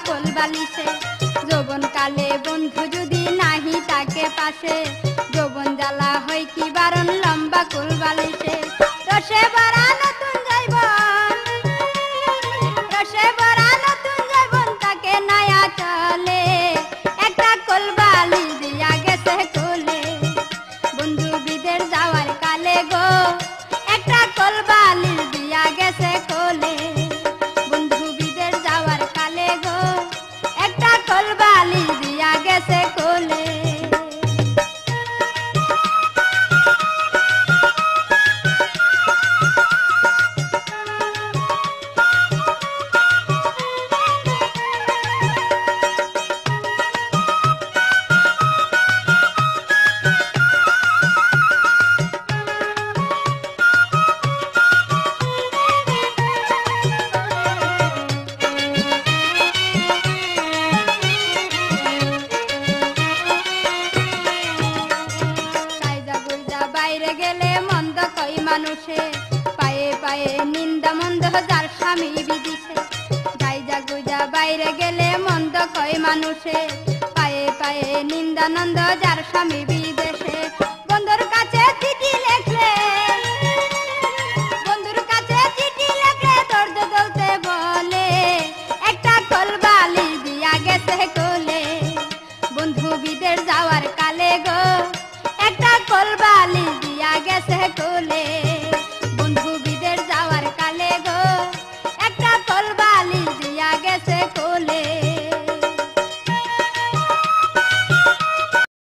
কোল বালিশে। যৌবন কালে বন্ধু যদি নাহি তাকে পাশে, যৌবন জ্বালা হয় কি বারণ লম্বা কোল বালিশে। রসে ভরা নতুন যৌবন, রসে ভরা নতুন যৌবন তাকে নায়া চলে, একটা কোল বালিশ দিয়া গেছে কোলে। বন্ধু বিদেশ যাওয়ার কালে গো একটা কোল বালিশ দিয়া গেছে কোলে। বন্ধু বিদেশ যাওয়ার কালে গো একটা কোল বালিশ দিয়া গেছে কোলে। বাইরে গেলে মন্দ কই মানুষে, পায়ে পায়ে নিন্দা মন্দ যার স্বামী বিদিছে। গাইজা গুইজা বাইরে গেলে মন্দ কই মানুষে, পায়ে পায়ে নিন্দা নন্দ যার স্বামী বিদেশে। বন্ধুর কাছে চিঠি লেখলে, বন্ধুর কাছে চিঠি লেখলে দর্দ দলতে বলে, একটা কোল বালিশ দিয়া গেছে কোলে। বন্ধু বিদেশ যাওয়ার কালে গো একটা কোল বালিশ দিয়া গেছে কোলে।